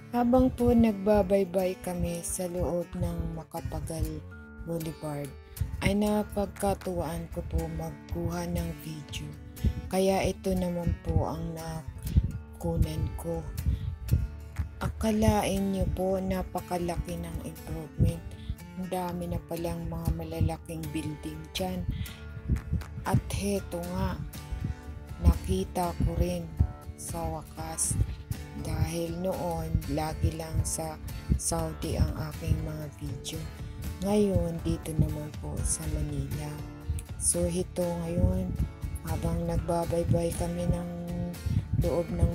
Habang po nagbabaybay kami sa loob ng Macapagal Boulevard, ay napagkatuwaan ko po magkuha ng video. Kaya ito naman po ang nakunan ko. Akalain niyo po napakalaki ng improvement. Ang dami na palang mga malalaking building dyan. At heto nga, nakita ko rin sa wakas. Dahil noon, lagi lang sa Saudi ang aking mga video. Ngayon, dito naman po sa Manila. So, ito ngayon, habang nagbabaybay kami ng loob ng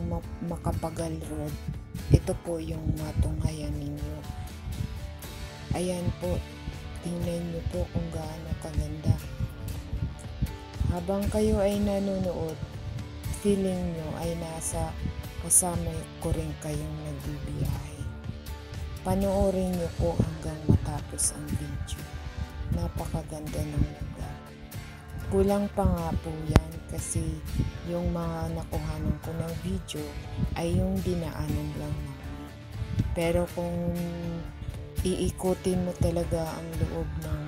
Macapagal Road, ito po yung matunghayan ninyo. Ayan po, tingnan nyo po kung gaano kaganda. Habang kayo ay nanonood, feeling nyo ay nasa kasama ko rin kayong nagbibiyahe. Panoorin nyo po hanggang matapos ang video. Napakaganda ng lugar. Kulang pa nga po yan kasi yung mga nakuhanan ko ng video ay yung dinaanan lang namin. Pero kung iikutin mo talaga ang loob ng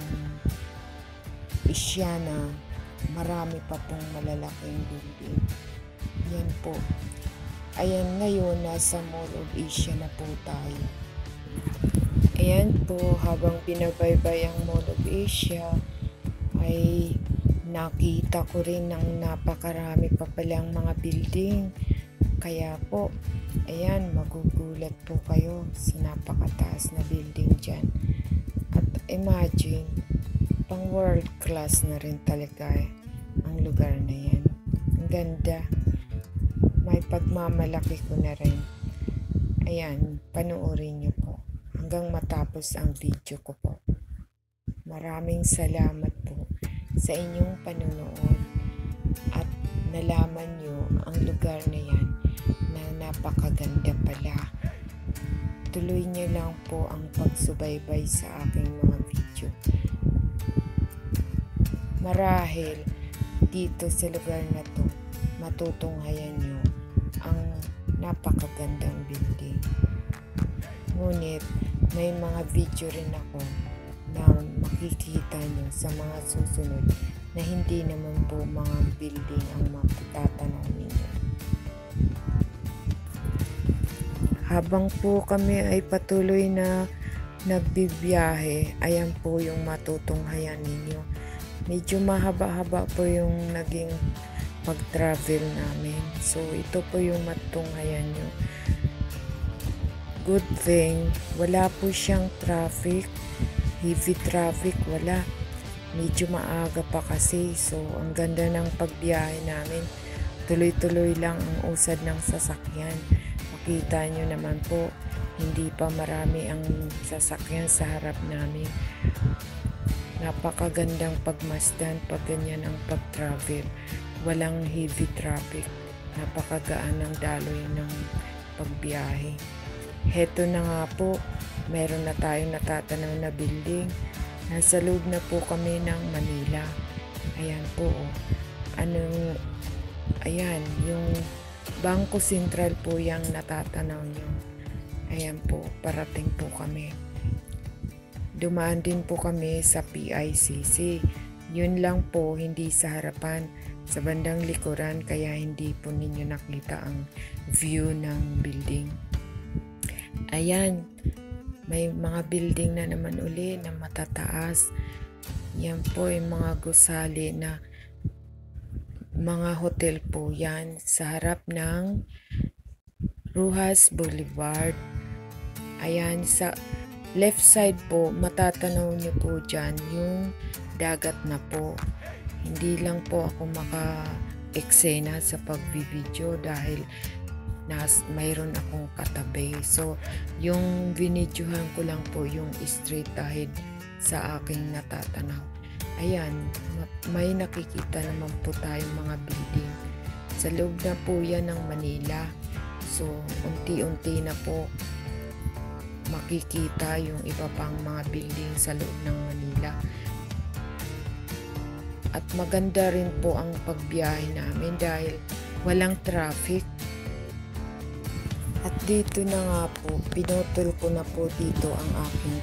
Isyana, marami pa pong malalaking building. Yan po. Ayan, ngayon nasa Mall of Asia na po tayo. Ayan po, habang binabaybay ang Mall of Asia, ay nakita ko rin ng napakarami pa palang mga building. Kaya po, ayan, magugulat po kayo sa napakataas na building dyan. At imagine, pang world class na rin talaga ang lugar na yan. Ang ganda. May pagmamalaki ko na rin. Ayan, panoorin nyo po hanggang matapos ang video ko po. Maraming salamat po sa inyong panonood at nalaman nyo ang lugar na yan na napakaganda pala. Tuloy nyo lang po ang pagsubaybay sa aking mga video. Marahil dito sa lugar na to, matutunghayan nyo ang napakagandang building. Ngunit may mga video rin ako na makikita nyo sa mga susunod na hindi naman po mga building ang matatanaw ninyo. Habang po kami ay patuloy na nagbibiyahe, ayan po yung matutunghayan ninyo. Medyo mahaba-haba po yung naging pag-travel namin. So, ito po yung matunghayan nyo. Good thing, wala po siyang traffic. Heavy traffic, wala. Medyo maaga pa kasi. So, ang ganda ng pagbiyahe namin. Tuloy-tuloy lang ang usad ng sasakyan. Makita nyo naman po, hindi pa marami ang sasakyan sa harap namin. Napakagandang pagmasdan pag ganyan ang pag-travel. Walang heavy traffic. Napakagaan ng daloy ng pagbiyahe. Heto na nga po, meron na tayong natatanaw na building. Nasa loob na po kami ng Manila. Ayan po. Ayan, yung Bangko Sentral po yung natatanaw nyo. Ayan po, parating po kami. Dumaan din po kami sa PICC. Yun lang po, hindi sa harapan, sa bandang likuran, kaya hindi po ninyo nakita ang view ng building. Ayan, may mga building na naman uli na matataas. Yan po yung mga gusali na mga hotel po yan sa harap ng Roxas Boulevard. Ayan, sa left side po, matatanaw nyo po dyan yung dagat na po. Hindi lang po ako maka-eksena sa pag-video dahil mayroon akong katabi. So, yung binidyohan ko lang po yung straight ahead sa aking natatanaw. Ayan, may nakikita naman po tayong mga building. Sa loob na po yan ng Manila. So, unti-unti na po makikita yung iba pang mga building sa loob ng Manila. At maganda rin po ang pagbiyahe namin dahil walang traffic. At dito na nga po, pinutol ko na po dito ang aking